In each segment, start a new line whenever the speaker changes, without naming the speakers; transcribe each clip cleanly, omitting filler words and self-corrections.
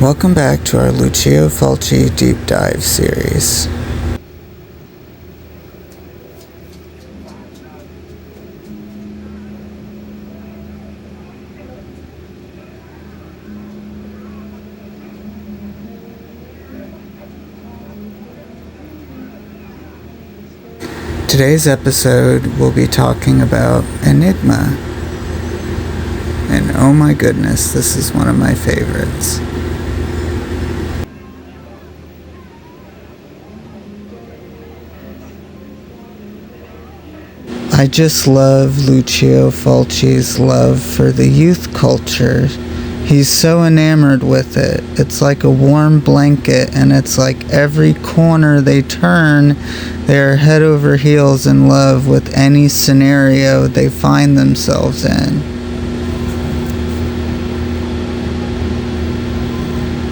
Welcome back to our Lucio Fulci Deep Dive series. Today's episode we'll be talking about ÆNIGMA. And oh my goodness, this is one of my favorites. I just love Lucio Fulci's love for the youth culture. He's so enamored with it. It's like a warm blanket, and it's like every corner they turn, they're head over heels in love with any scenario they find themselves in.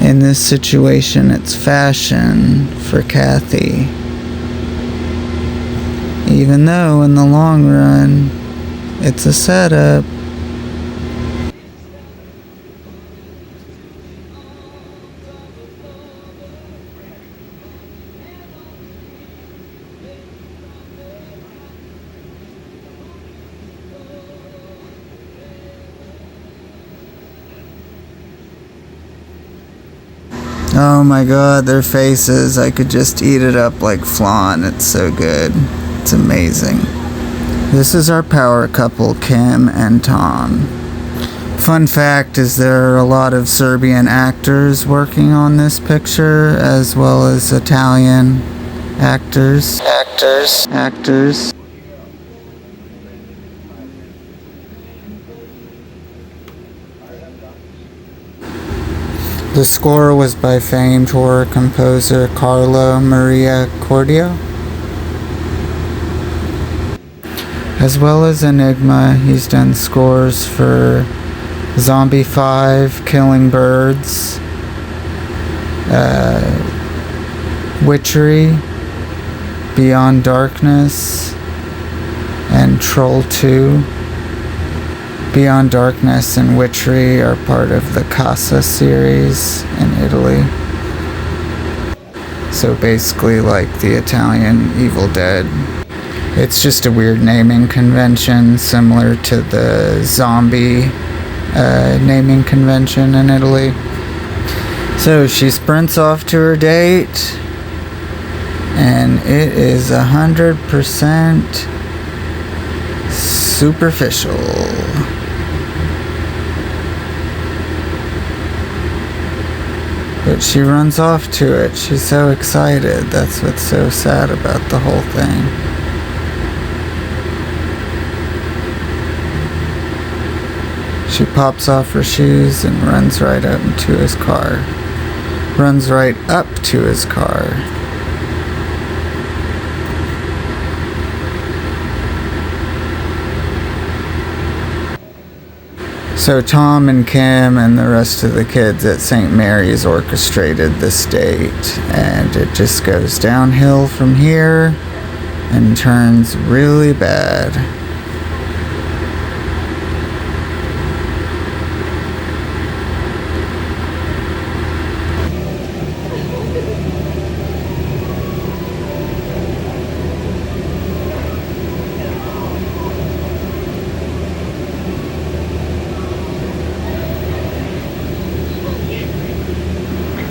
In this situation, it's fashion for Kathy. Even though, in the long run, it's a setup. Oh my god, their faces. I could just eat it up like flan. It's so good. It's amazing. This is our power couple, Kim and Tom. Fun fact is there are a lot of Serbian actors working on this picture, as well as Italian actors. The score was by famed horror composer Carlo Maria Cordio. As well as ÆNIGMA, he's done scores for Zombie 5, Killing Birds, Witchery, Beyond Darkness, and Troll 2. Beyond Darkness and Witchery are part of the Casa series in Italy. So basically like the Italian Evil Dead. It's just a weird naming convention similar to the zombie naming convention in Italy. So she sprints off to her date, and it is 100% superficial. But she runs off to it. She's so excited. That's what's so sad about the whole thing. She pops off her shoes and runs right up to his car. So Tom and Kim and the rest of the kids at St. Mary's orchestrated this date, and it just goes downhill from here and turns really bad.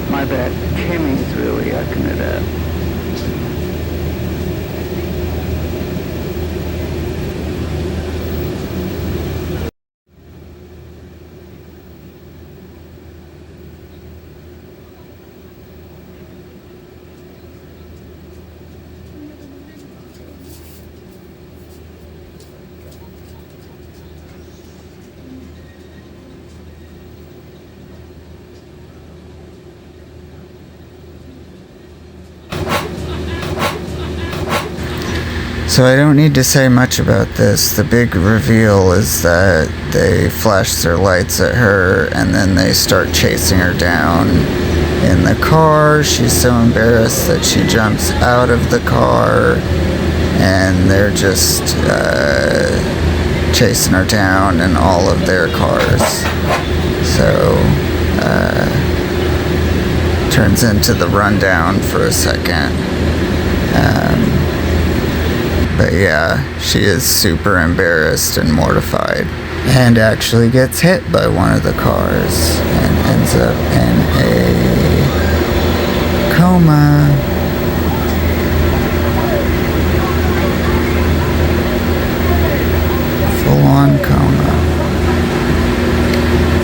My bad, Kimmy's really yucking it up. So I don't need to say much about this. The big reveal is that they flash their lights at her and then they start chasing her down in the car. She's so embarrassed that she jumps out of the car, and they're just chasing her down in all of their cars. So turns into the rundown for a second. But yeah, she is super embarrassed and mortified, and actually gets hit by one of the cars and ends up in a coma. Full-on coma.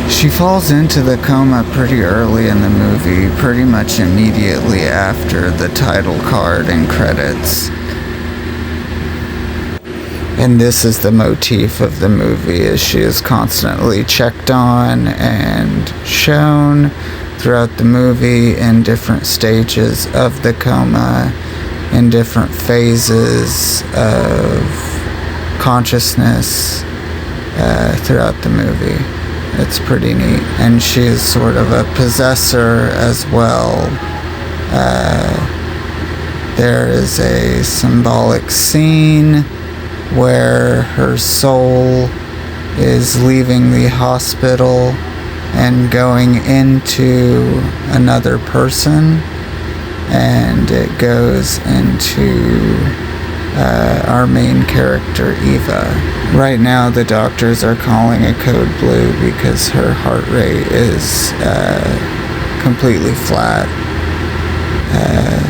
She falls into the coma pretty early in the movie, pretty much immediately after the title card and credits. And this is the motif of the movie, as she is constantly checked on and shown throughout the movie in different stages of the coma, in different phases of consciousness throughout the movie. It's pretty neat. And she is sort of a possessor as well. There is a symbolic scene where her soul is leaving the hospital and going into another person, and it goes into our main character, Eva. Right now the doctors are calling it code blue because her heart rate is completely flat.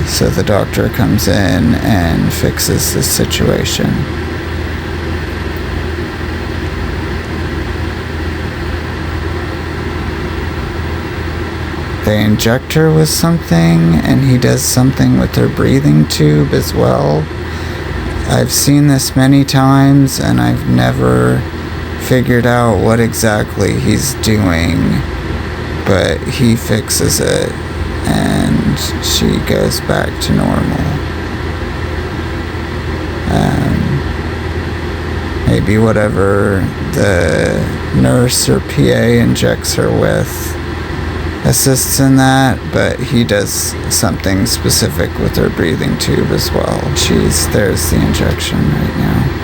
So the doctor comes in and fixes the situation. They inject her with something, and he does something with her breathing tube as well. I've seen this many times, and I've never figured out what exactly he's doing, but he fixes it, and she goes back to normal. Maybe whatever the nurse or PA injects her with assists in that, but he does something specific with her breathing tube as well. There's the injection right now.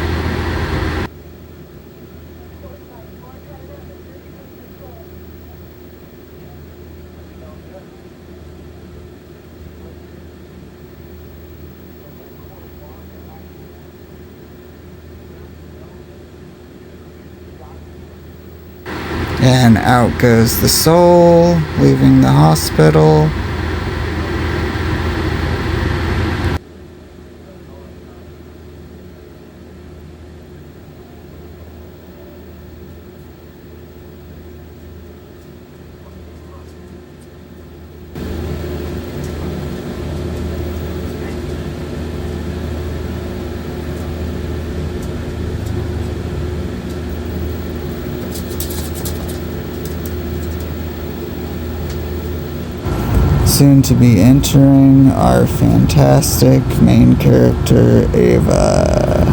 And out goes the soul, leaving the hospital. Soon to be entering our fantastic main character, Ava.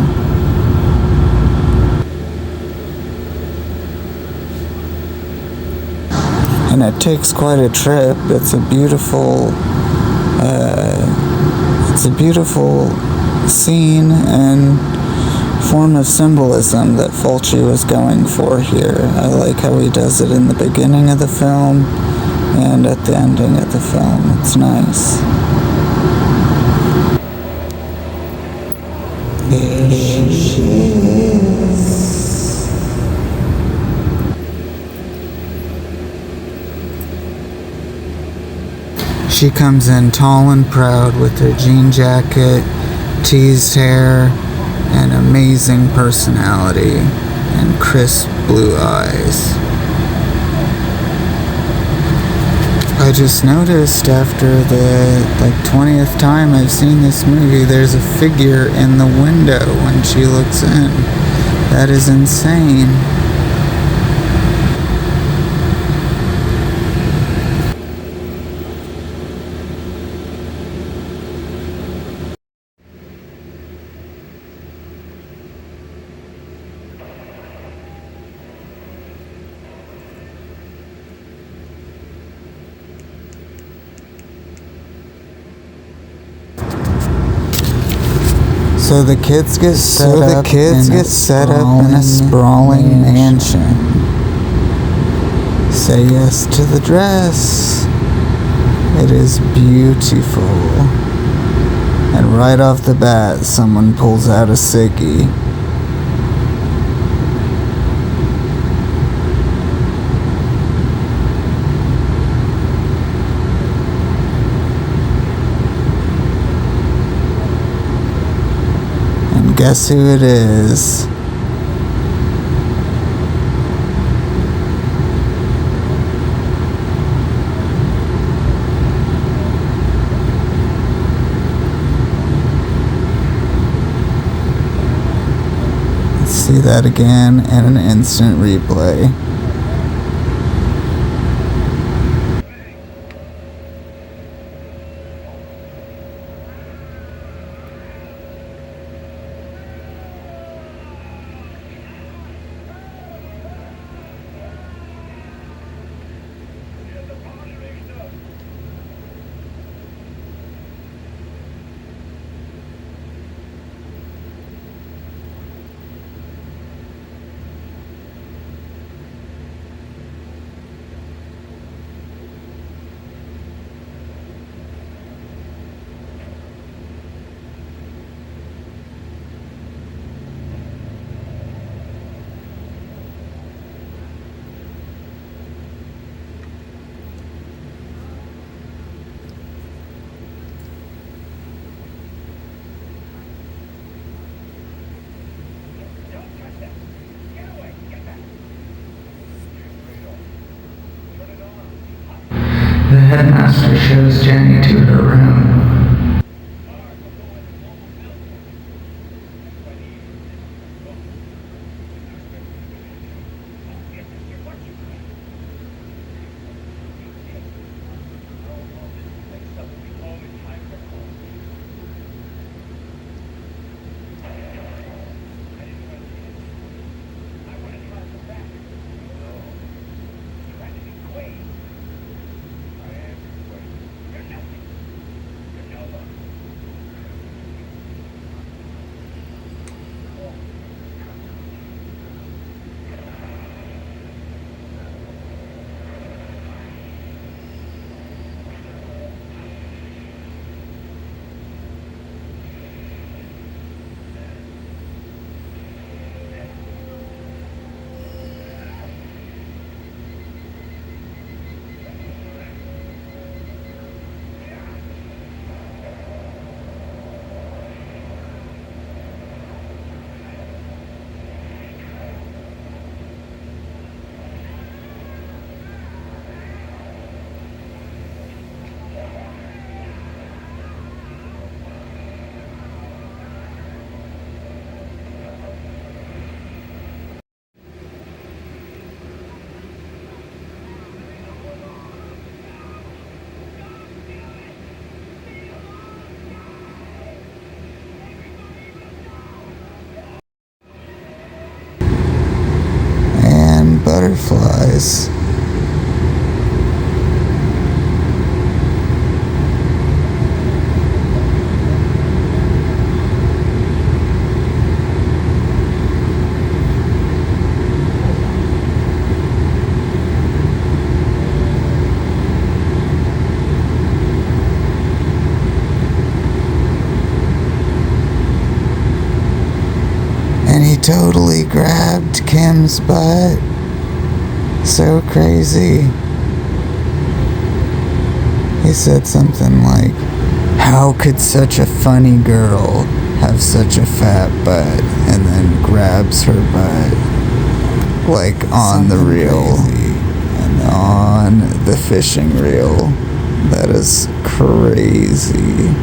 And it takes quite a trip. It's a beautiful scene and form of symbolism that Fulci was going for here. I like how he does it in the beginning of the film and at the ending of the film. It's nice. There she is. She comes in tall and proud with her jean jacket, teased hair, and amazing personality, and crisp blue eyes. I just noticed after the 20th time I've seen this movie, there's a figure in the window when she looks in. That is insane. So the kids get set up in a sprawling mansion. Say yes to the dress. It is beautiful. And right off the bat, someone pulls out a ciggy. And guess who it is? See that again in an instant replay. The headmaster shows Jenny to her room. Butterflies. And he totally grabbed Kim's butt. So crazy. He said something like, "How could such a funny girl have such a fat butt?" And then grabs her butt. Like on the reel. And on the fishing reel. That is crazy.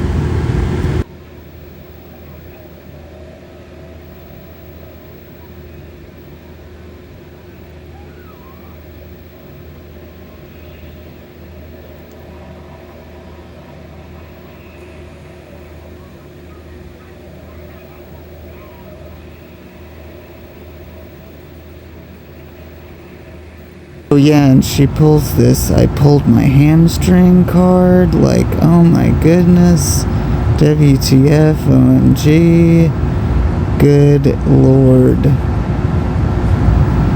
Oh yeah, and she pulls this, "I pulled my hamstring" card, like, oh my goodness, WTF, OMG, good lord.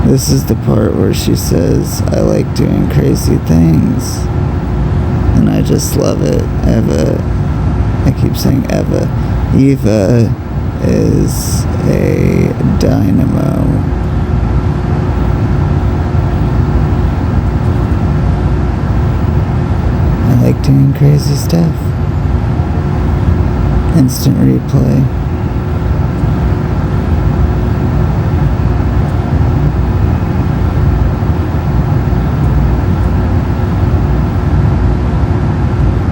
This is the part where she says, "I like doing crazy things." And I just love it. I keep saying Eva is a dynamo. I like doing crazy stuff. Instant replay.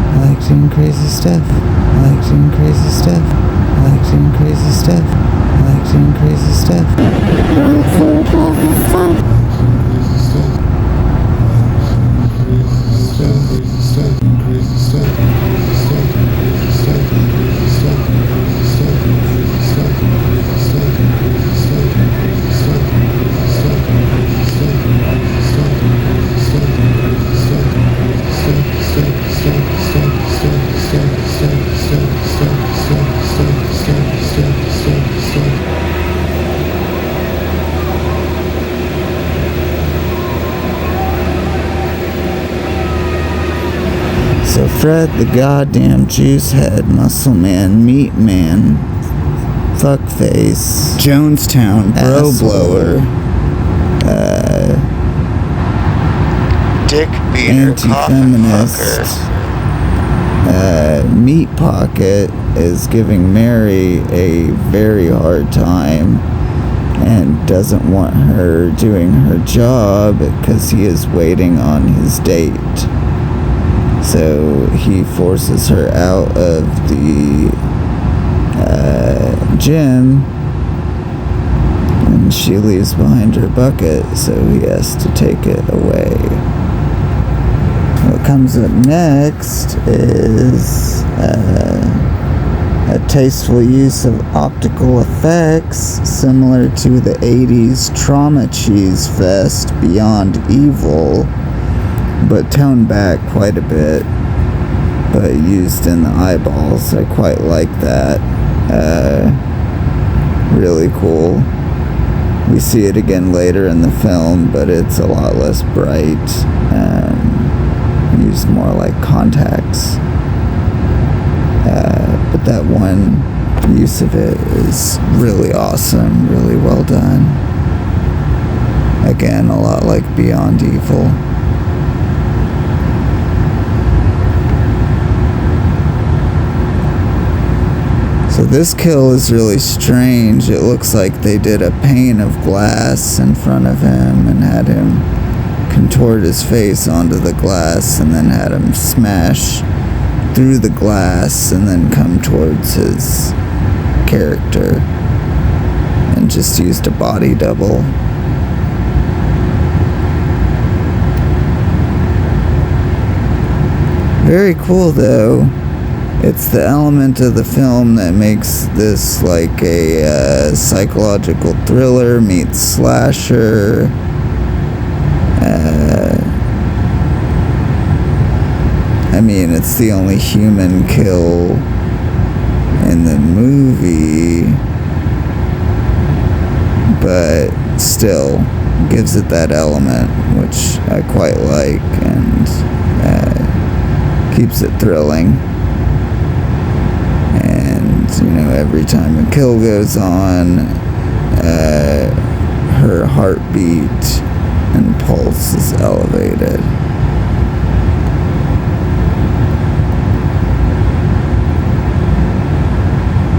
I like doing crazy stuff. I like doing crazy stuff. I like doing crazy stuff. I like doing crazy stuff. So Fred the goddamn juice head, muscle man, meat man, fuckface, Jonestown bro blower, dick beater, anti-feminist, meat pocket is giving Mary a very hard time and doesn't want her doing her job because he is waiting on his date. So he forces her out of the gym, and she leaves behind her bucket, so he has to take it away. What comes up next is a tasteful use of optical effects similar to the 80s trauma cheese fest Beyond Evil, but toned back quite a bit, but used in the eyeballs. I quite like that. Really cool. We see it again later in the film, but it's a lot less bright, used more like contacts. But that one use of it is really awesome, really well done. Again, a lot like Beyond Evil. So this kill is really strange. It looks like they did a pane of glass in front of him and had him contort his face onto the glass and then had him smash through the glass and then come towards his character and just used a body double. Very cool though. It's the element of the film that makes this like a psychological thriller meets slasher. I mean, it's the only human kill in the movie, but still gives it that element, which I quite like, and keeps it thrilling. And, you know, every time a kill goes on, her heartbeat and pulse is elevated.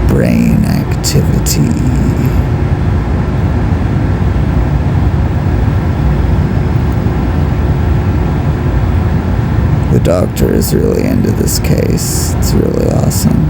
Brain activity. The doctor is really into this case. It's really awesome.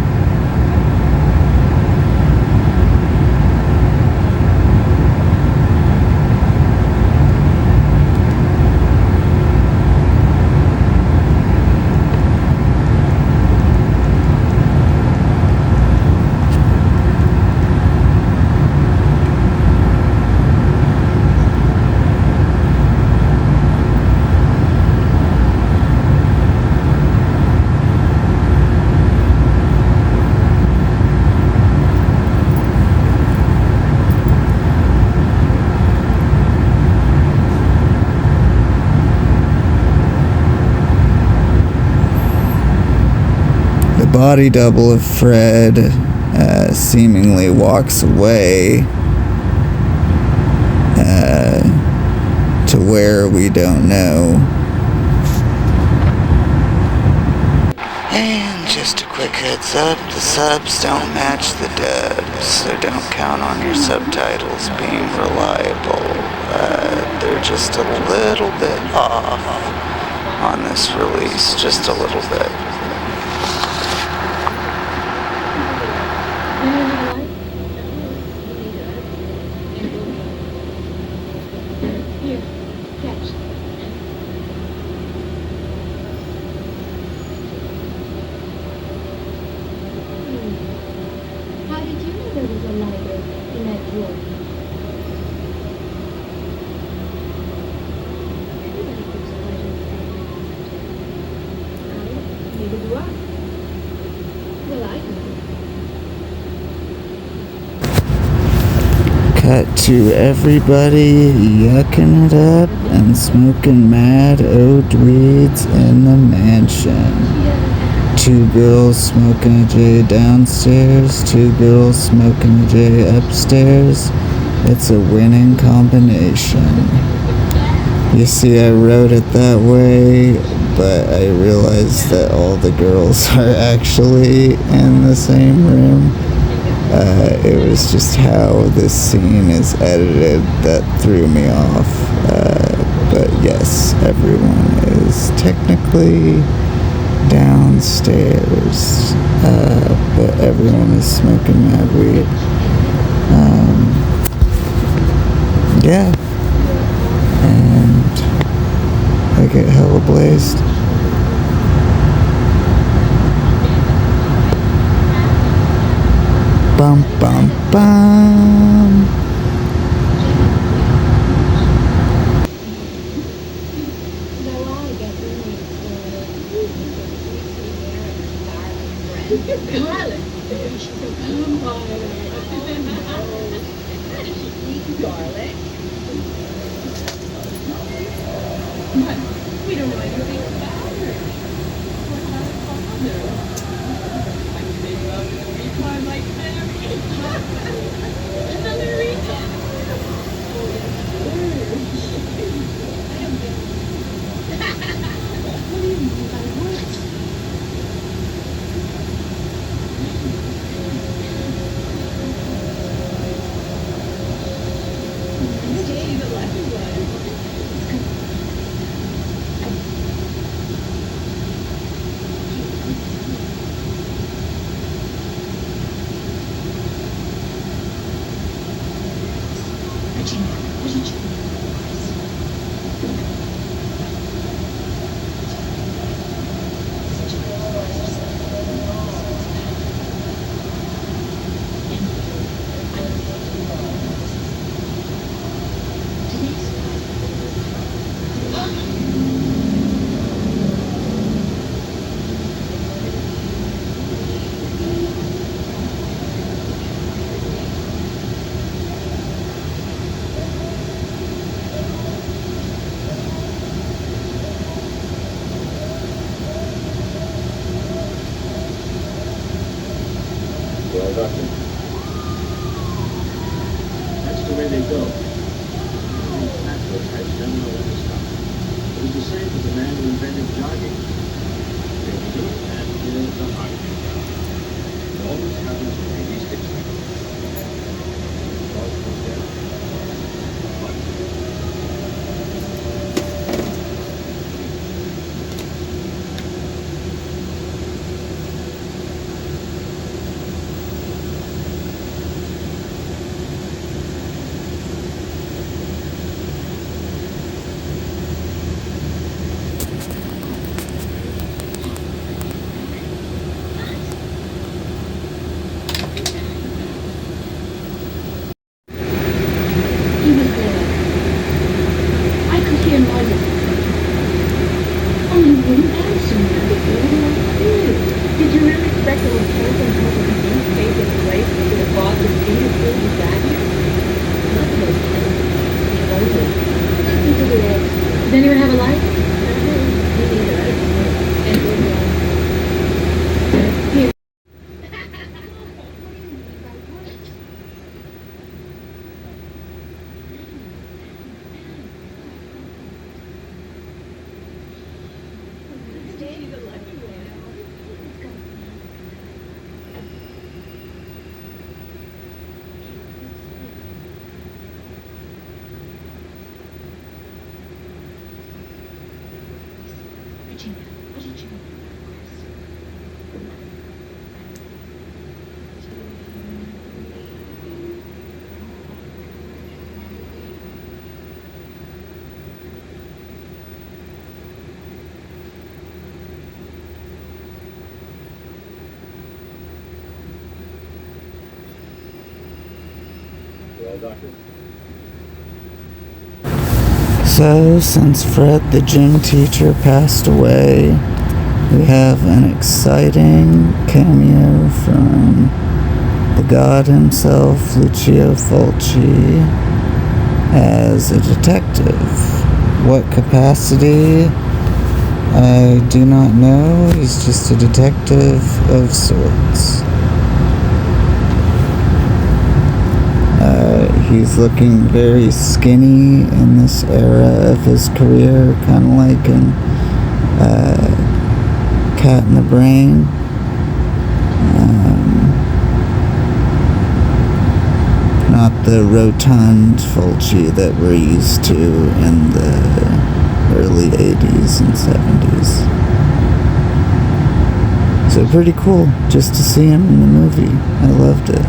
body double of Fred seemingly walks away to where we don't know. And just a quick heads up, the subs don't match the dubs, so don't count on your subtitles being reliable. They're just a little bit off on this release, just a little bit.
How did you know there was a lighter in that drawer? Everybody keeps a lighter in the neither do I. Well, I do.
Cut to everybody yucking it up and smoking mad oat weeds in the mansion. 2 girls smoking a J downstairs, 2 girls smoking a J upstairs. It's a winning combination. You see, I wrote it that way, but I realized that all the girls are actually in the same room. It was just how this scene is edited that threw me off. But yes, everyone is technically downstairs, but everyone is smoking mad weed. Yeah, and I get hella blazed. Bum bum bum.
Garlic. We don't know anything about her. What about her father? I think about it every time like Mary. Another reason. What do you mean by what?
Well, Doctor, that's the way they go. These natural types never know when to stop. It was the same with the man who invented jogging. They were doing that till the heart came down. It always happens when they least expect it. The heart goes down.
He was there. I could hear noises. Only wouldn't answer me. What did you really expect a reporter to have a disease take its place to the boss of beautiful disaster? Not those Nothing to do with it. Does anyone have a light? Me neither. And we're here.
Doctor?
So, since Fred the gym teacher passed away, we have an exciting cameo from the god himself, Lucio Fulci, as a detective. What capacity? I do not know. He's just a detective of sorts. He's looking very skinny in this era of his career, kind of like in Cat in the Brain. Not the rotund Fulci that we're used to in the early 80s and 70s. So pretty cool just to see him in the movie. I loved it.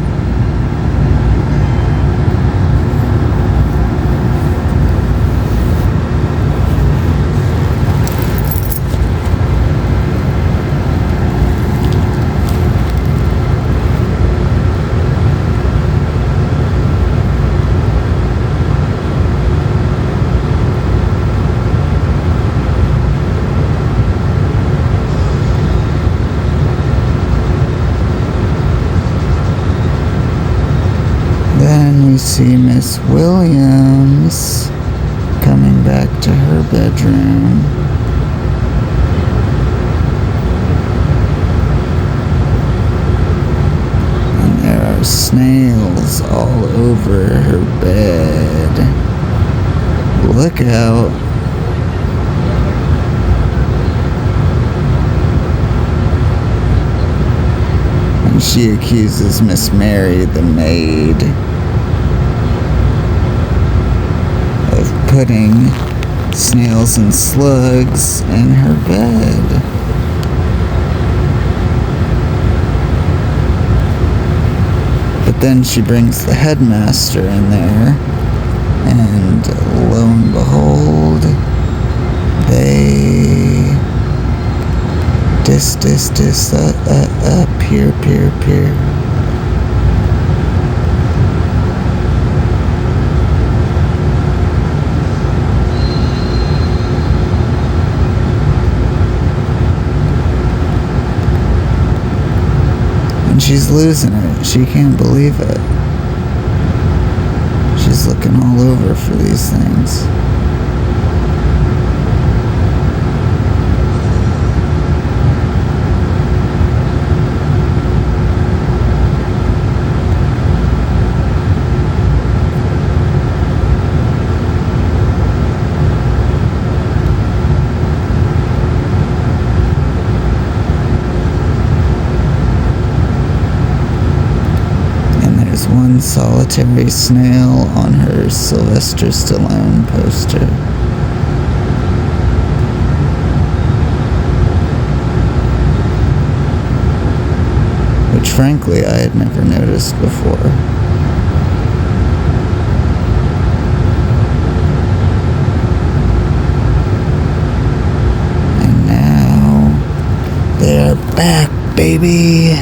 Then we see Miss Williams coming back to her bedroom. And there are snails all over her bed. Look out. And she accuses Miss Mary, the maid, putting snails and slugs in her bed. But then she brings the headmaster in there, and lo and behold, they appear. She's losing it. She can't believe it. She's looking all over for these things. One solitary snail on her Sylvester Stallone poster. Which frankly I had never noticed before. And now they're back, baby!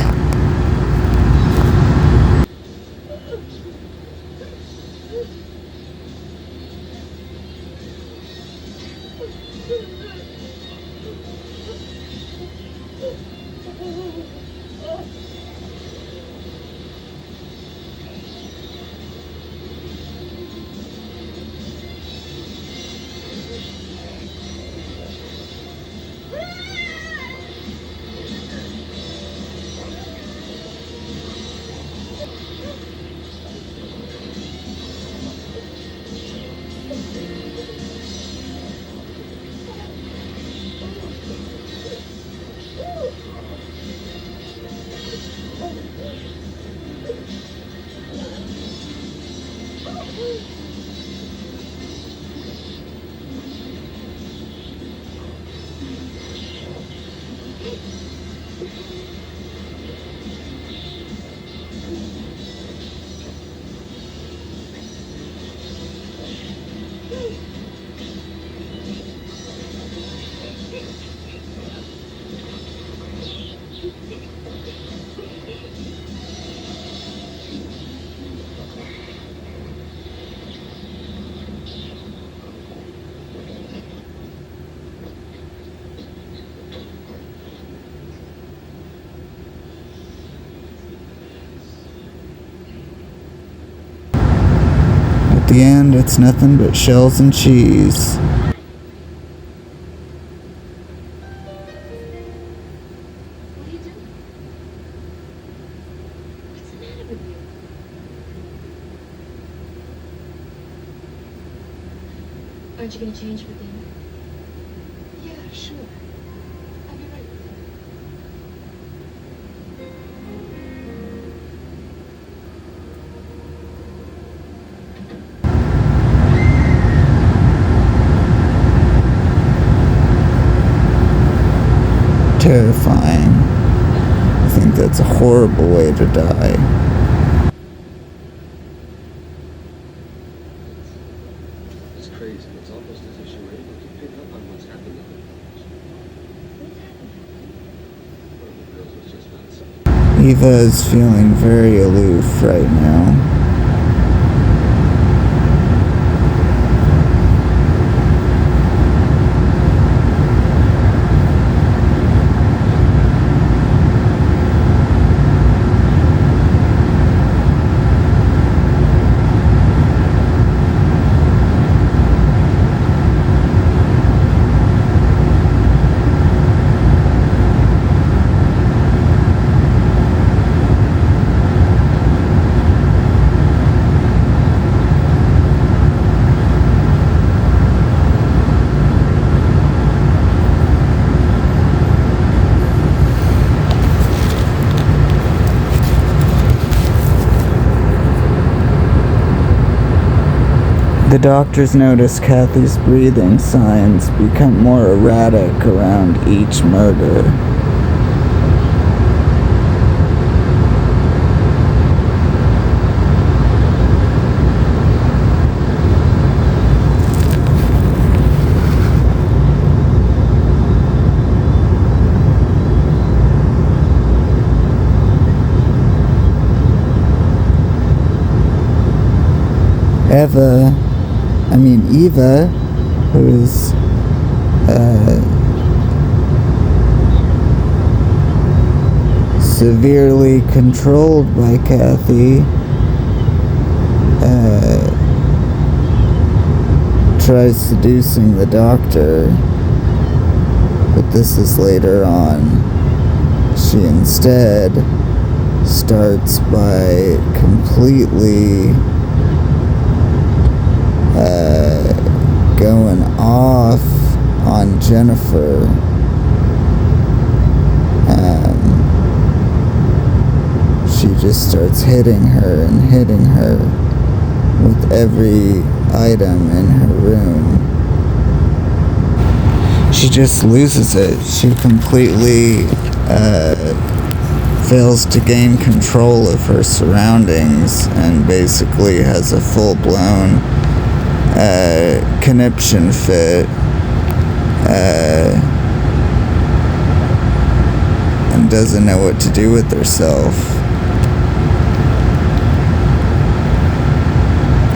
the end, it's nothing but shells and cheese.
What are you doing? What's the matter with you? Aren't you going to change for dinner? Yeah, sure. I'll be right with you.
Terrifying. I think that's a horrible way to die.
It's crazy. It's almost as if she were able to pick up on what's happening. One of the girls was just outside.
Eva is feeling very aloof right now. The doctors notice Kathy's breathing signs become more erratic around each murder. Eva, who's severely controlled by Kathy, tries seducing the doctor, but this is later on. She instead starts by completely going off on Jennifer. She just starts hitting her with every item in her room. She just loses it. She completely fails to gain control of her surroundings and basically has a full-blown conniption fit, and doesn't know what to do with herself.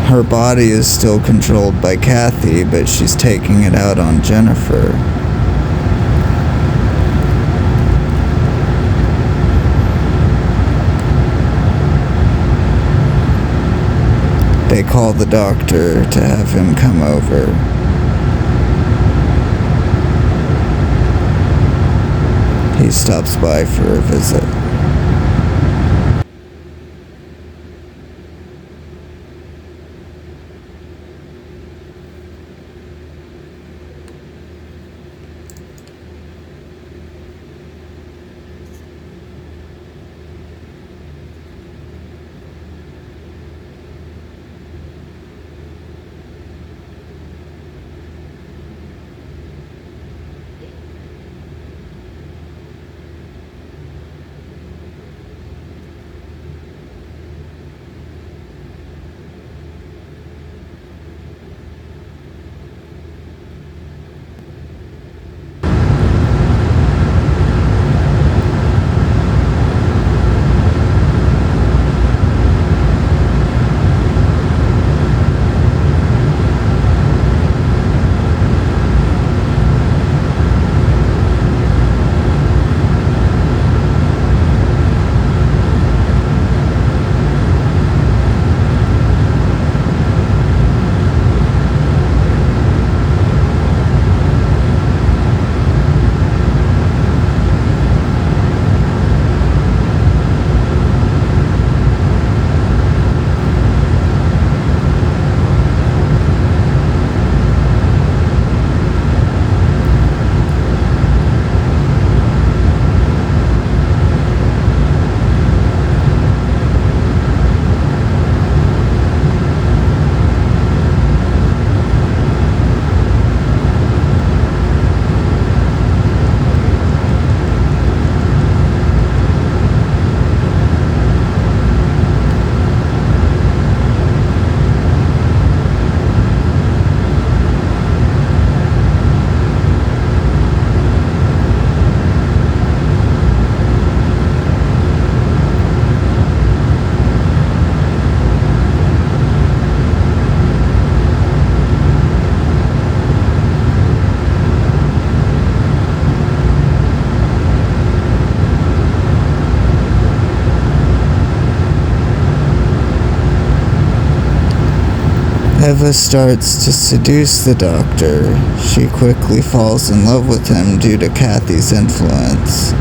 Her body is still controlled by Kathy, but she's taking it out on Jennifer. They call the doctor to have him come over. He stops by for a visit. Eva starts to seduce the doctor. She quickly falls in love with him due to Kathy's influence.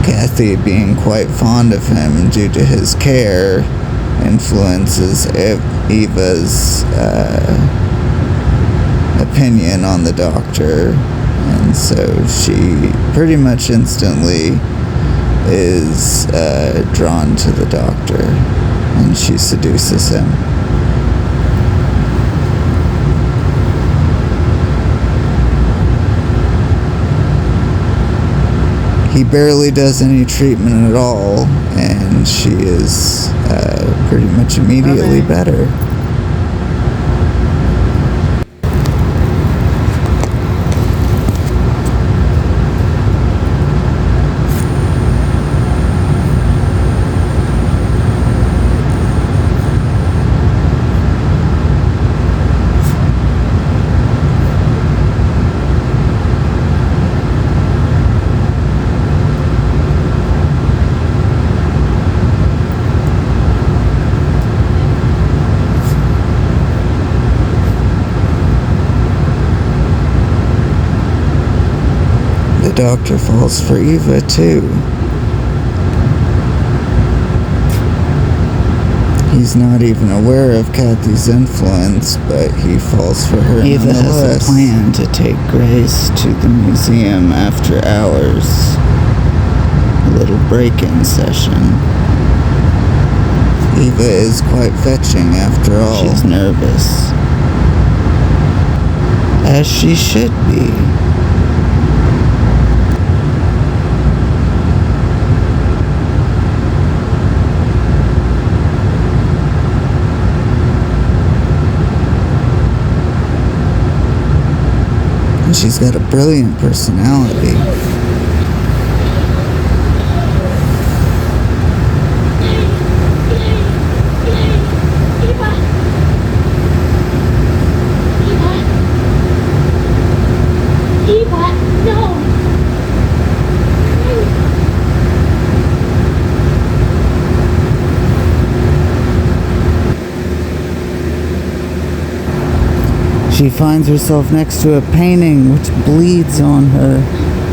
Kathy, being quite fond of him due to his care, influences Eva's opinion on the doctor, and so she pretty much instantly is drawn to the doctor, and she seduces him. He barely does any treatment at all, and she is pretty much immediately better. The doctor falls for Eva too. He's not even aware of Kathy's influence, but he falls for her
Eva
nonetheless.
has a plan to take Grace to the museum after hours. A little break-in session.
Eva is quite fetching after all.
She's nervous. As she should be.
She's got a brilliant personality.
Eva, no!
She finds herself next to a painting which bleeds on her,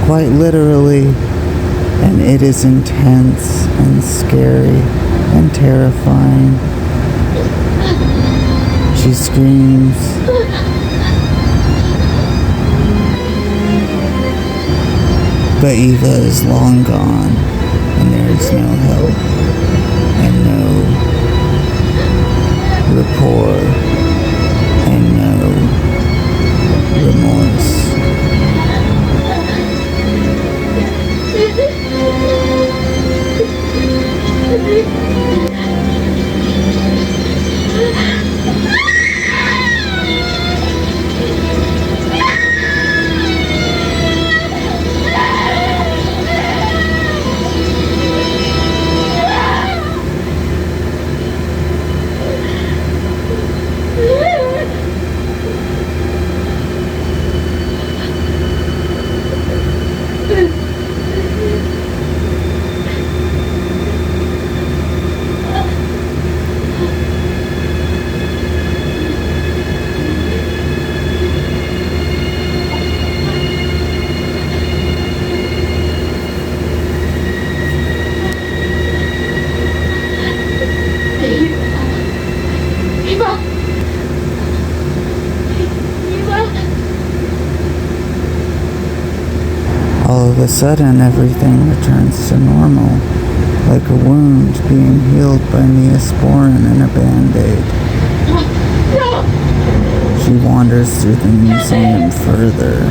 quite literally, and it is intense and scary and terrifying. She screams. But Eva is long gone, and there is no help, and no rapport, and no remorse. All of a sudden, everything returns to normal, like a wound being healed by Neosporin in a Band-Aid. She wanders through the museum further,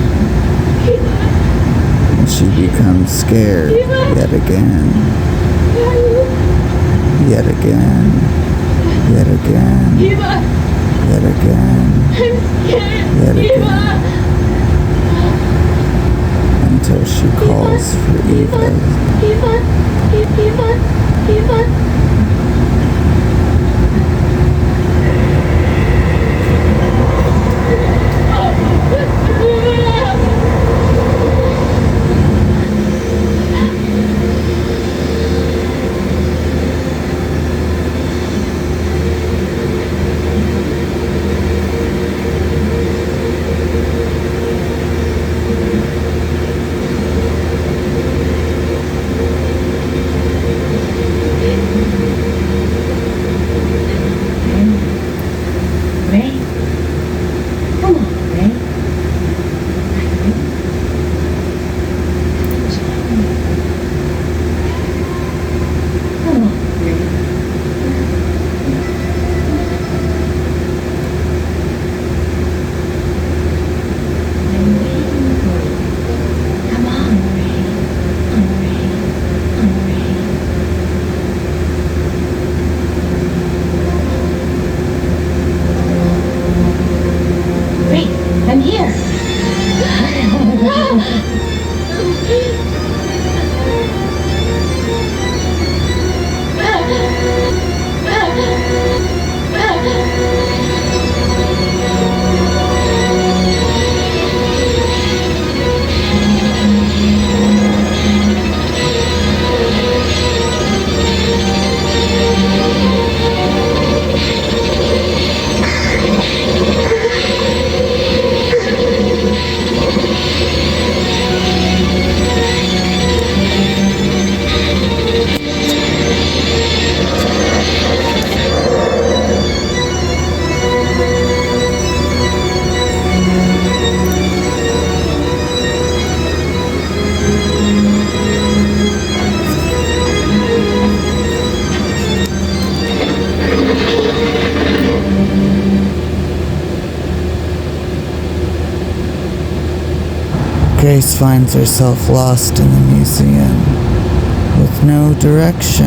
and she becomes scared yet again, yet again, yet again, yet again, yet again. Until she calls for Eva. Grace finds herself lost in the museum with no direction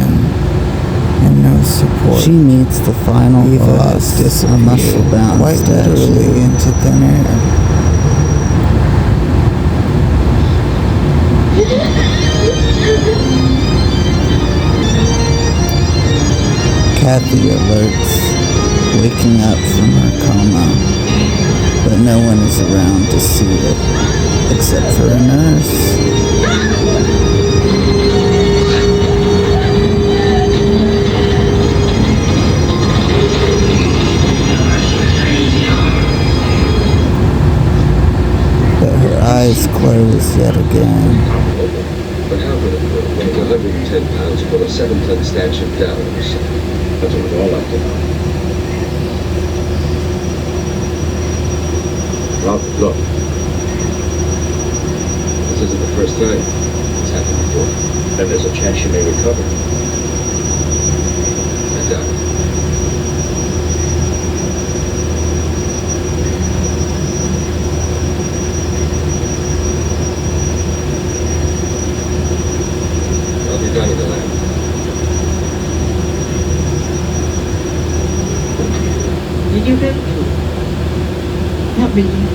and no support. She meets the final boss, a muscle-bound quite literally into thin air. Kathy alerts, waking up from her coma, but no one is around to see it, except for a nurse. But her eyes close yet again.
But how could it work when it's 110 pounds for a 7-ton statue of dollars? That's what we'd all like to know. Well, look. This isn't the first time. It's happened before. Then there's a chance she may recover. I doubt it. I'll be down in the lab.
Did you get it? Not really.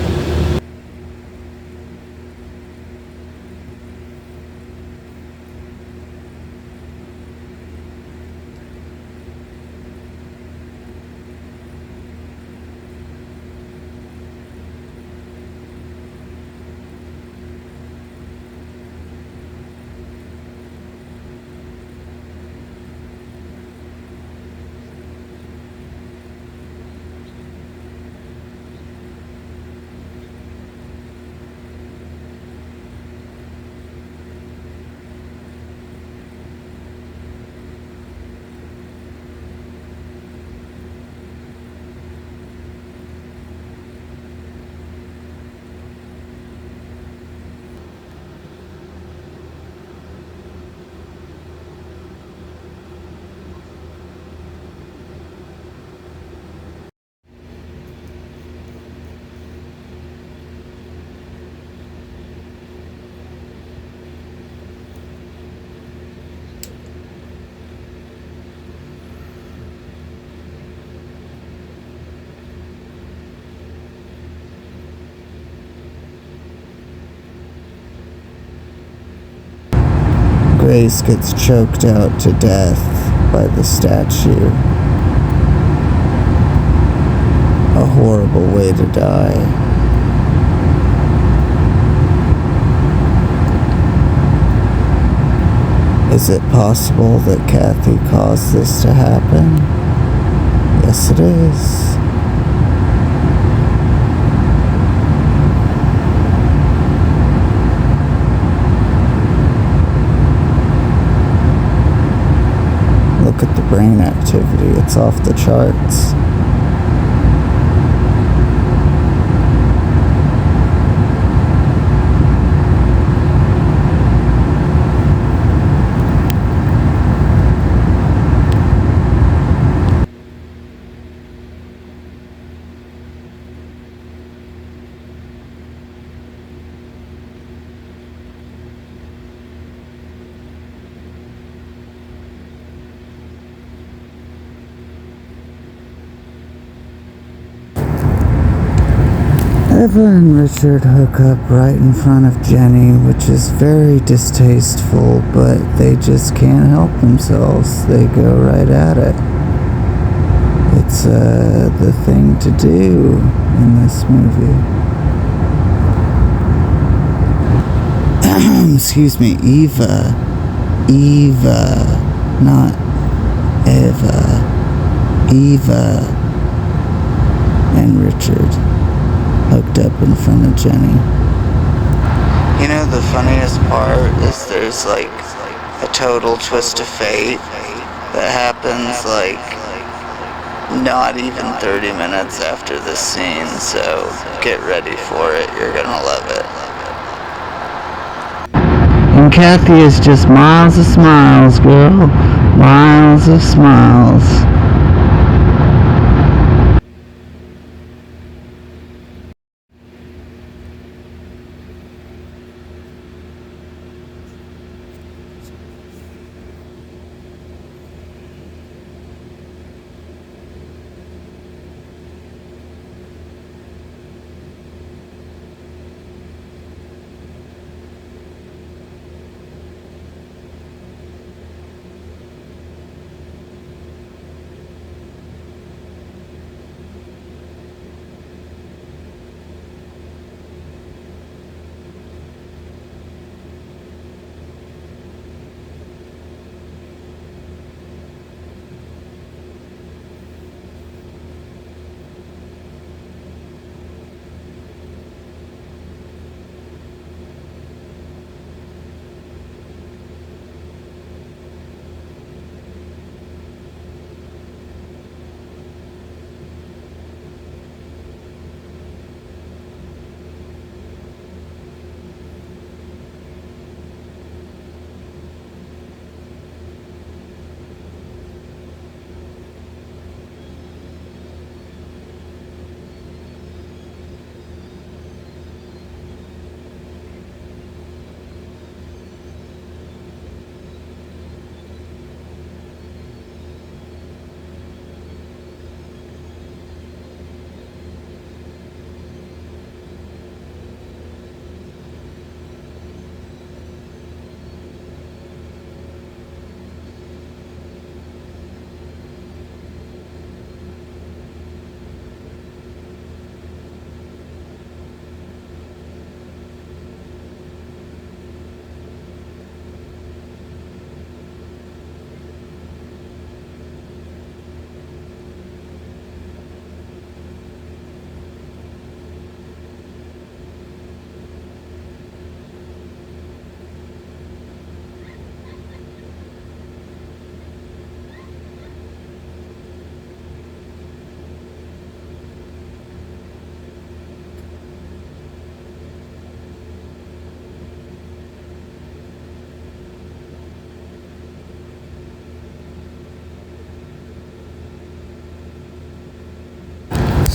Grace gets choked out to death by the statue. A horrible way to die. Is it possible that Kathy caused this to happen? Yes, it is. Look at the brain activity, it's off the charts. Eva and Richard hook up right in front of Jenny, which is very distasteful, but they just can't help themselves. They go right at it. It's the thing to do in this movie. Excuse me, Eva, not Eva. Eva and Richard hooked up in front of Jenny. You know, the funniest part is there's like a total twist of fate that happens like not even 30 minutes after this scene, so get ready for it, you're gonna love it. And Kathy is just miles of smiles, girl. Miles of smiles.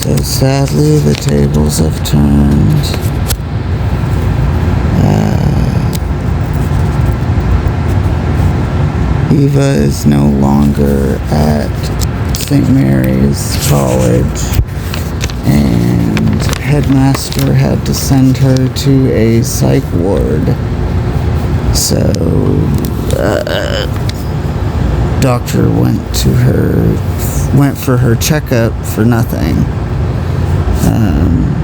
So sadly, the tables have turned. Eva is no longer at St. Mary's College, and headmaster had to send her to a psych ward. So, doctor went for her checkup for nothing.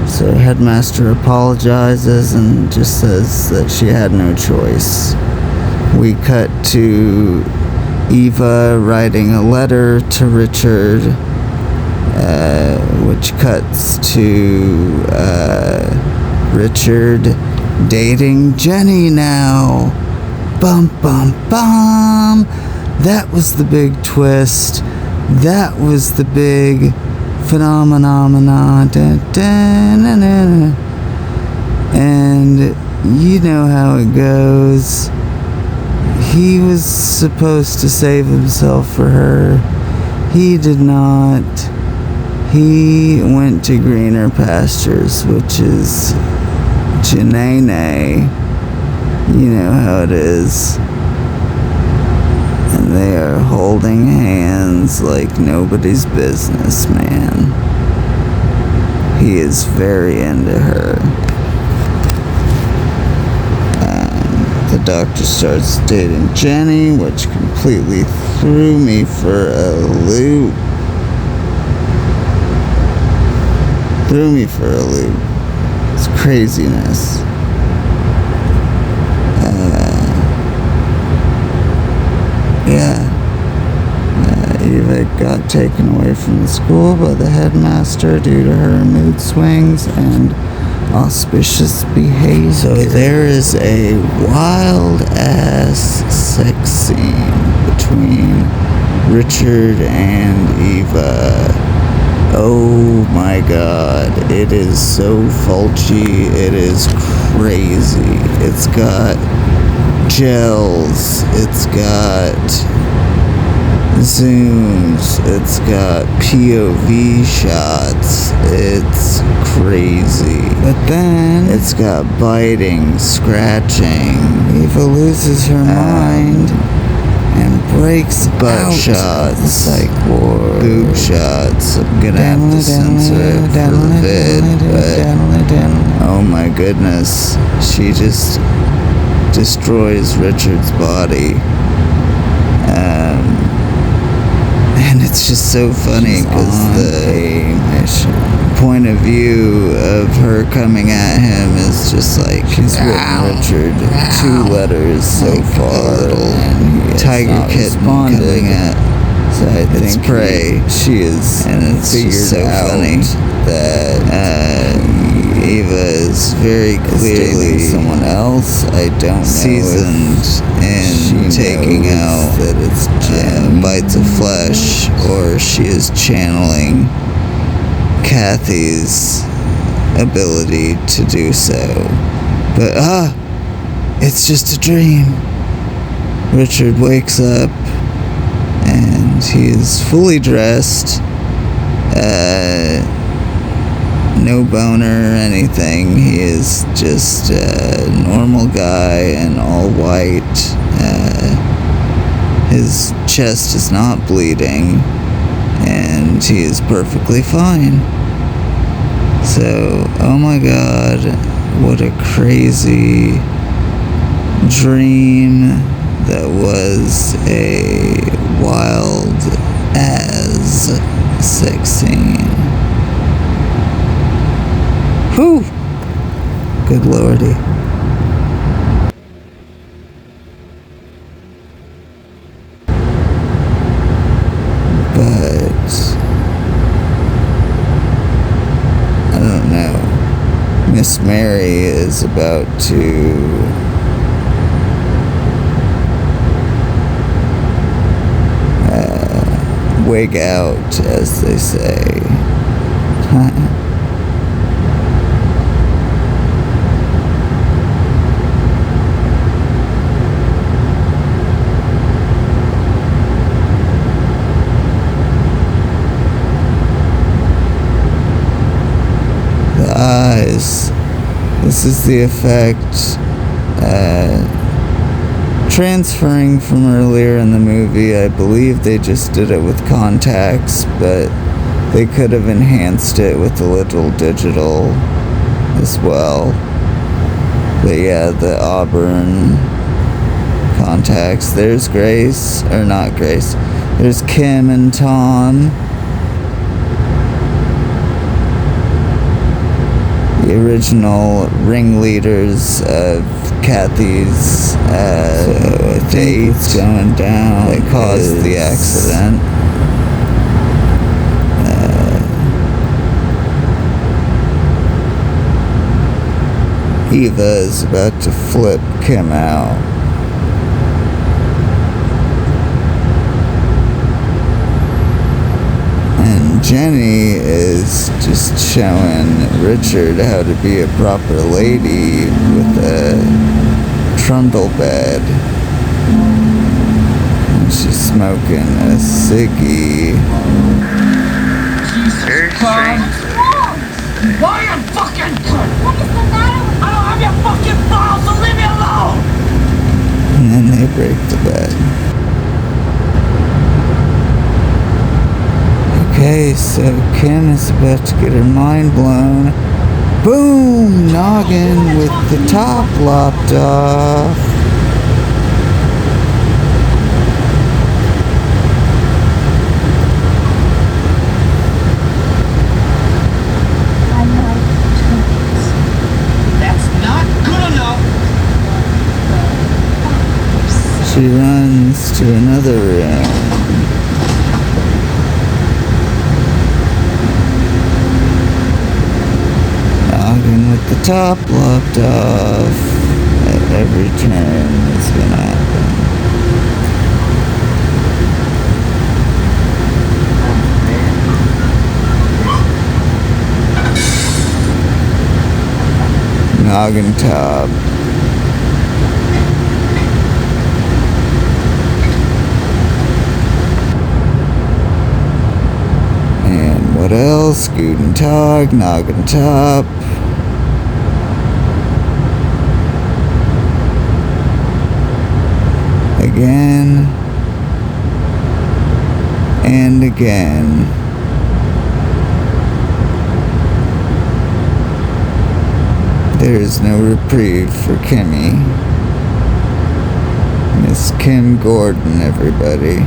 So headmaster apologizes and just says that she had no choice. We cut to Eva writing a letter to Richard, which cuts to Richard dating Jenny now. Bum bum bum. That was the big twist. That was the big phenomenon. And you know how it goes. He was supposed to save himself for her. He did not. He went to greener pastures, which is Janae. You know how it is. And they are holding hands like nobody's business, man. He is very into her. The doctor starts dating Jenny, which completely threw me for a loop. It's craziness. Eva got taken away from the school by the headmaster due to her mood swings and auspicious behavior. So there is a wild ass sex scene between Richard and Eva. Oh my god, it is so Fulci, it is crazy. It's got gels, it's got zooms, it's got POV shots, it's crazy. But then it's got biting, scratching. Eva loses her mind and breaks butt shots, psych ward, boob shots. I'm gonna have to censor it for the vid, but oh my goodness, she just destroys Richard's body. And it's just so funny because the point of view of her coming at him is just like she's written Richard 2 letters so far, and tiger kitten coming at its prey. She is, and it's just so funny that Eva is very clearly someone else. I don't know, seasoned in taking out that it's bites of flesh, or she is channeling Kathy's ability to do so. But it's just a dream. Richard wakes up and he is fully dressed. No boner or anything. He is just a normal guy in all white. His chest is not bleeding, and he is perfectly fine. So, oh my god, what a crazy dream that was a wild as sex scene. Whew! Good lordy. But I don't know. Miss Mary is about to wig out, as they say.
is the effect transferring from earlier in the movie. I believe they just did it with contacts, but they could have enhanced it with a little digital as well. But yeah, the auburn contacts. There's Grace, or not Grace. There's Kim and Tom. The original ringleaders of Kathy's dates going down. They caused the accident. Eva is about to flip Kim out. And Jenny is just showing Richard how to be a proper lady with a trundle bed. And she's smoking a ciggy. Very strange.
Why you fucking cunt? What is the matter with you? I don't have your fucking balls, so leave me alone!
And then they break the bed. Okay, so Kim is about to get her mind blown. Boom! Noggin with the top lopped off. She runs to another room. Noggin with the top locked off. At every turn is gonna happen. Noggin top. What else? Guten Tag, Noggin top. Again. And again. There is no reprieve for Kimmy. Miss Kim Gordon, everybody.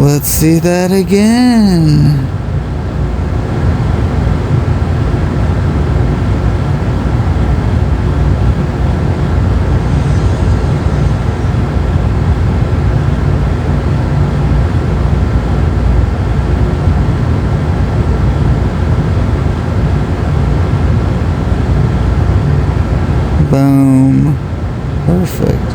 Let's see that again. Boom. Perfect.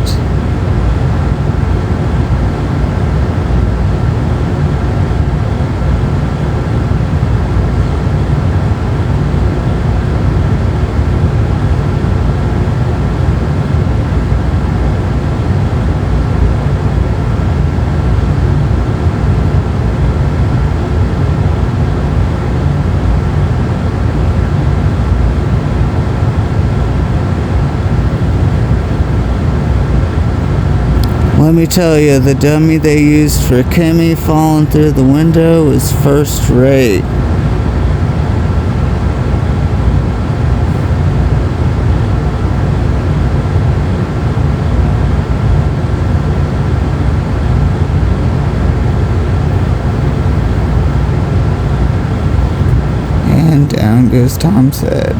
Let me tell you, the dummy they used for Kimmy falling through the window is first rate. And down goes Tom's head.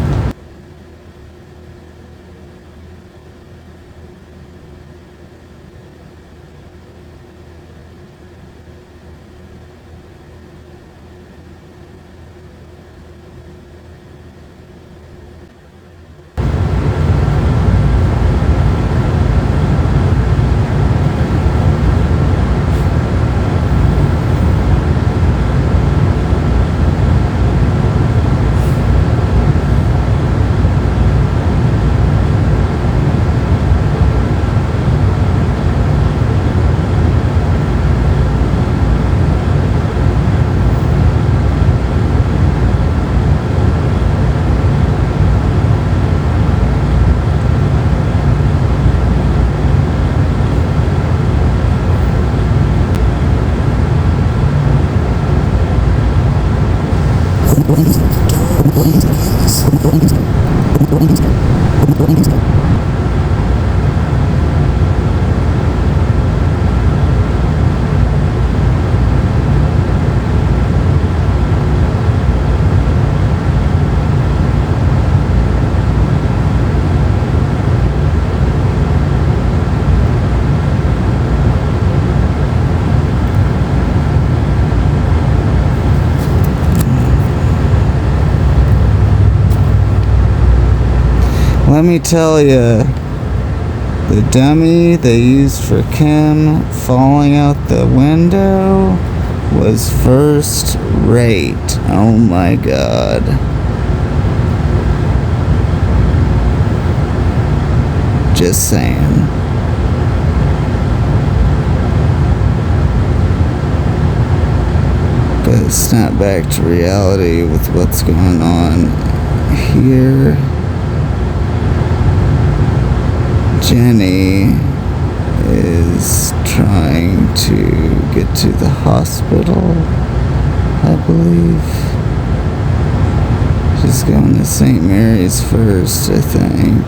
Let me tell you, the dummy they used for Kim falling out the window was first rate. Oh my god. Just saying. But snap back to reality with what's going on here. Jenny is trying to get to the hospital, I believe. She's going to St. Mary's first, I think.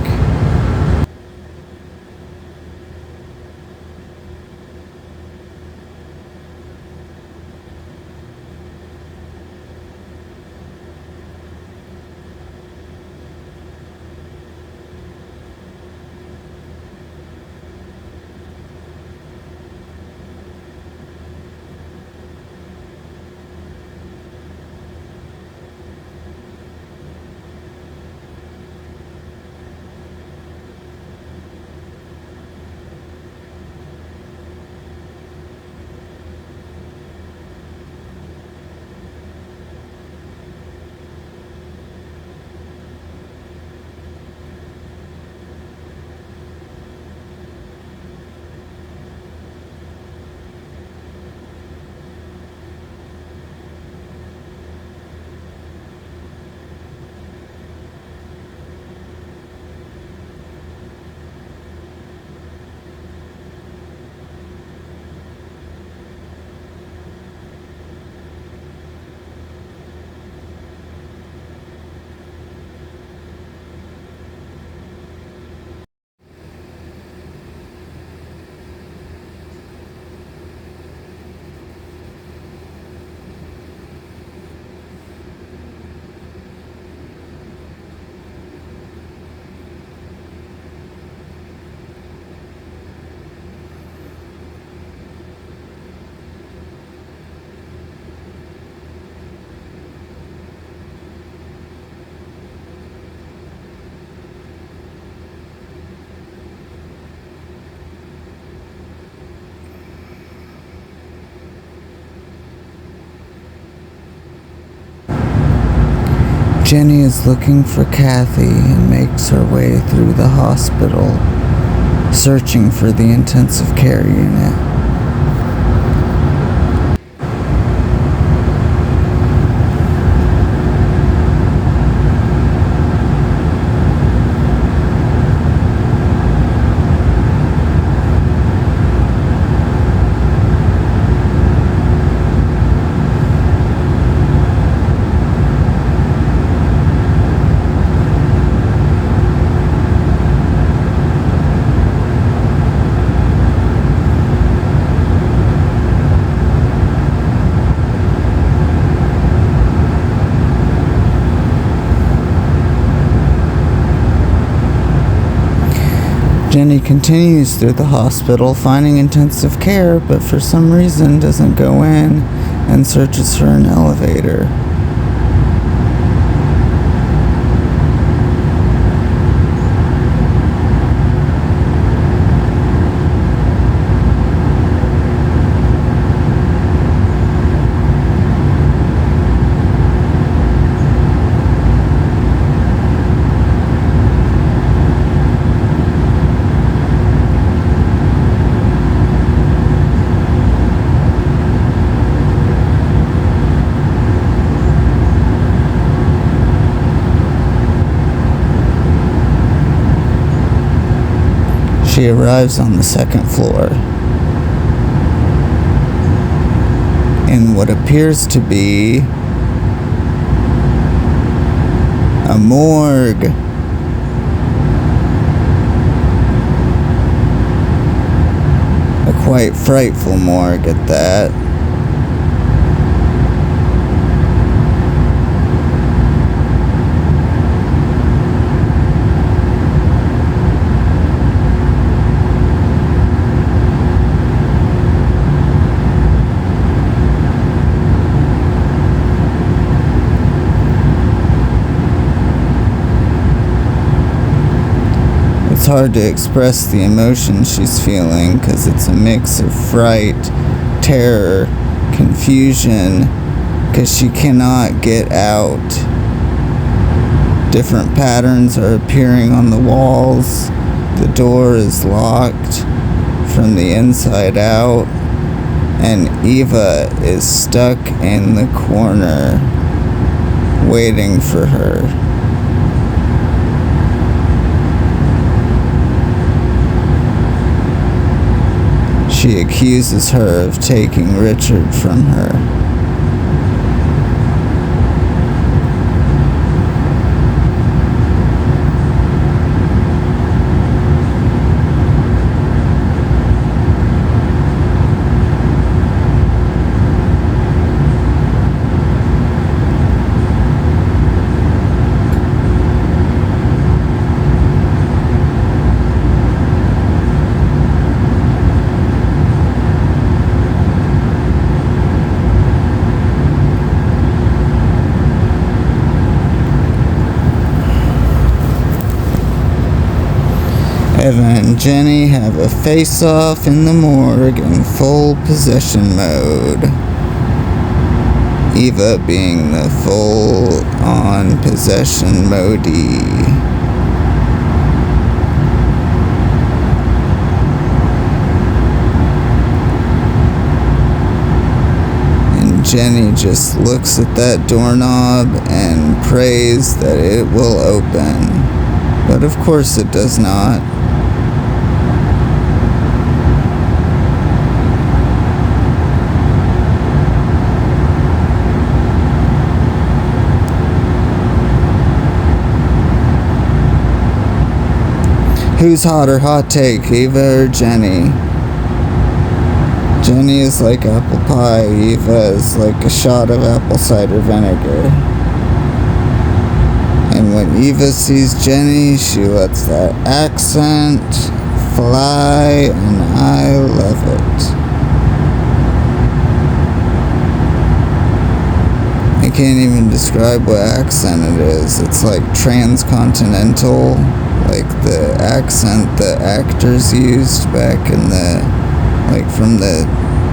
Jenny is looking for Kathy and makes her way through the hospital, searching for the intensive care unit. Jenny continues through the hospital, finding intensive care, but for some reason doesn't go in and searches for an elevator. She arrives on the second floor in what appears to be
A morgue. A quite frightful morgue at that. It's hard to express the emotion she's feeling because it's a mix of fright, terror, confusion, because she cannot get out. Different patterns are appearing on the walls. The door is locked from the inside out, and Eva is stuck in the corner waiting for her. She accuses her of taking Richard from her. Eva and Jenny have a face-off in the morgue in full possession mode. Eva being the full-on possession modey. And Jenny just looks at that doorknob and prays that it will open. But of course it does not. Who's hotter, hot take, Eva or Jenny? Jenny is like apple pie, Eva is like a shot of apple cider vinegar. And when Eva sees Jenny, she lets that accent fly, and I love it. I can't even describe what accent it is. It's like transcontinental, like the accent the actors used back in the, like from the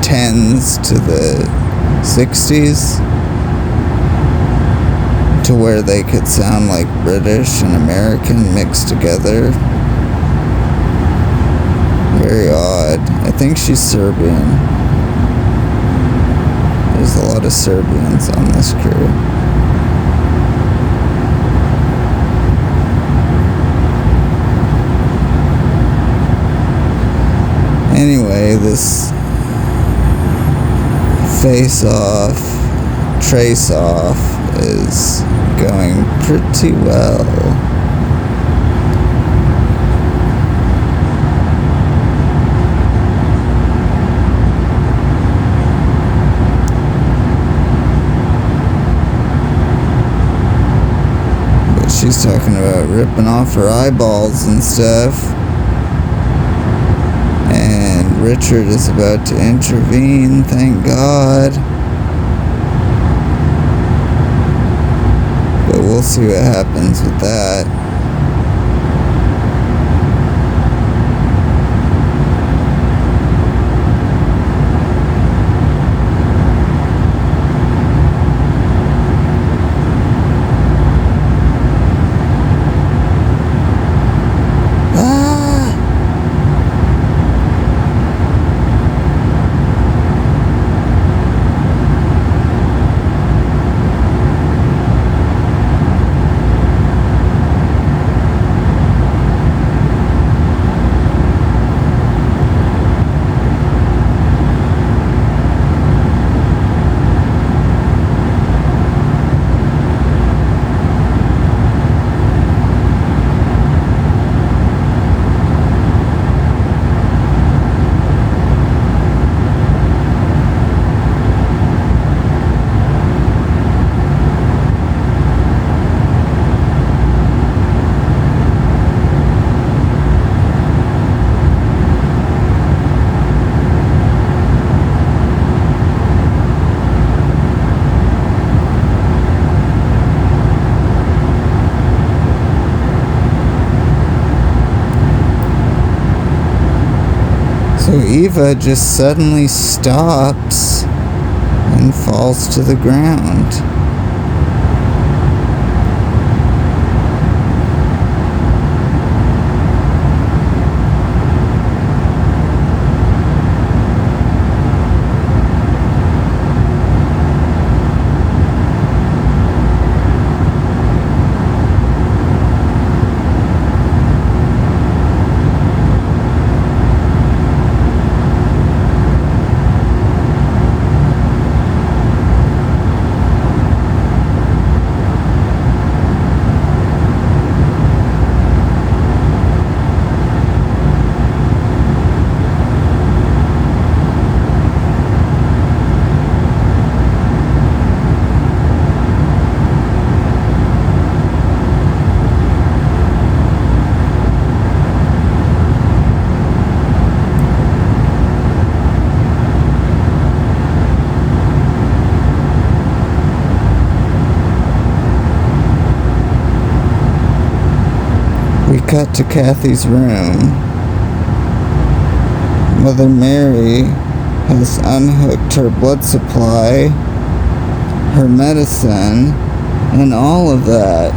10s to the 60s, to where they could sound like British and American mixed together. Very odd. I think she's Serbian. There's a lot of Serbians on this crew. Anyway, this face-off, trace-off is going pretty well. But she's talking about ripping off her eyeballs and stuff. And Richard is about to intervene, thank God. But we'll see what happens with that. So Eva just suddenly stops and falls to the ground. We cut to Kathy's room. Mother Mary has unhooked her blood supply, her medicine, and all of that,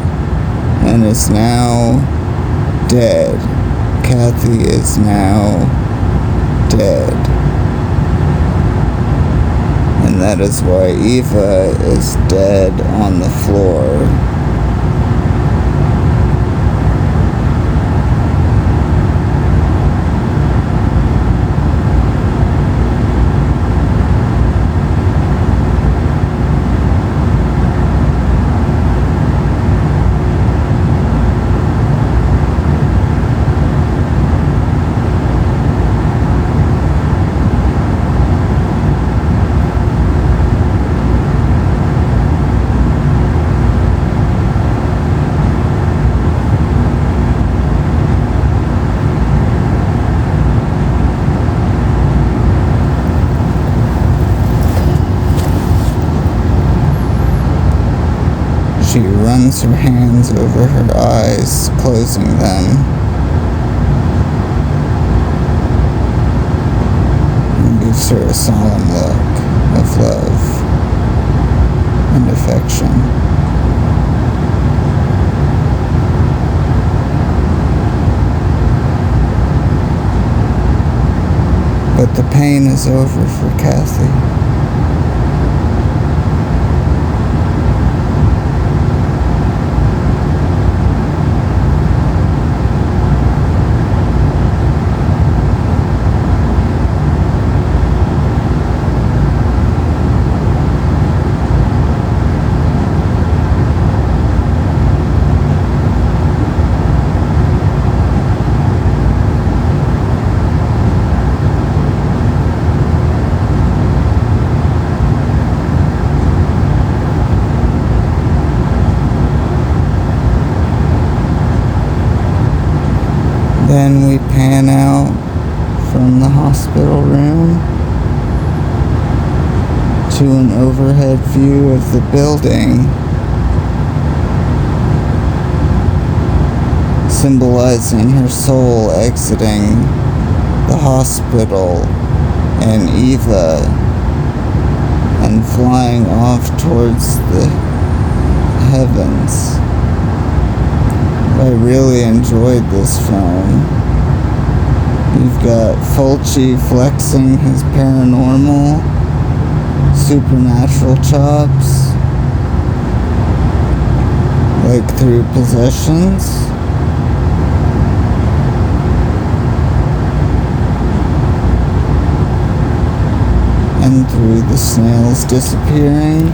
and is now dead. Kathy is now dead. And that is why Eva is dead on the floor. She runs her hands over her eyes, closing them, and gives her a solemn look of love and affection. But the pain is over for Kathy. Then we pan out from the hospital room to an overhead view of the building, symbolizing her soul exiting the hospital and Eva and flying off towards the heavens. I really enjoyed this film. You've got Fulci flexing his paranormal, supernatural chops, like through possessions. And through the snails disappearing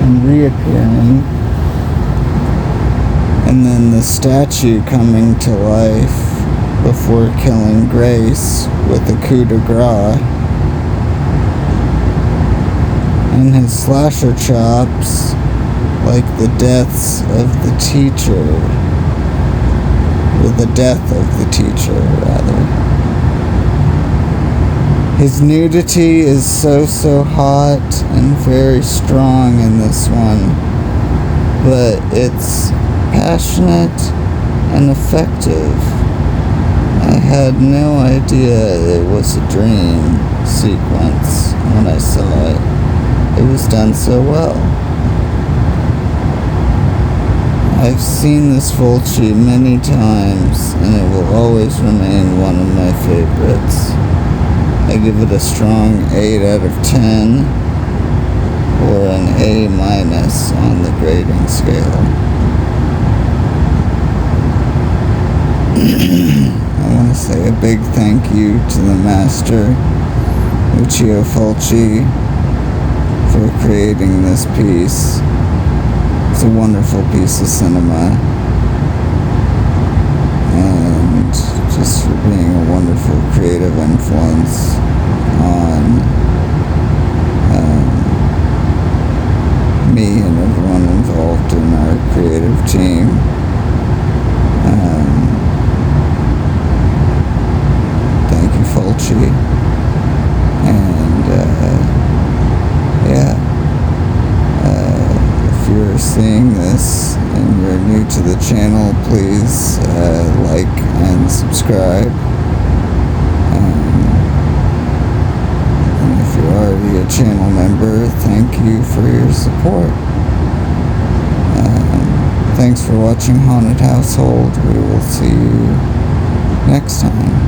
and reappearing, and then the statue coming to life before killing Grace with a coup de grace, and his slasher chops like the deaths of the teacher, or the death of the teacher, rather. His nudity is so hot and very strong in this one, but it's passionate and effective.
had no idea it was a dream sequence when I saw it. It was done so well. I've seen this Fulci many times, and it will always remain one of my favorites. I give it a strong 8 out of 10, or an A- on the grading scale. I want to say a big thank you to the master, Lucio Fulci, for creating this piece. It's a wonderful piece of cinema, and just for being a wonderful creative influence on me and everyone involved in our creative team. Thank you, Fulci. And if you're seeing this and you're new to the channel, please like and subscribe. And if you're already a channel member, thank you for your support. Thanks for watching Haunted Household. We will see you next time.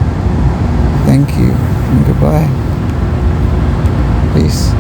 Thank you and goodbye. Peace.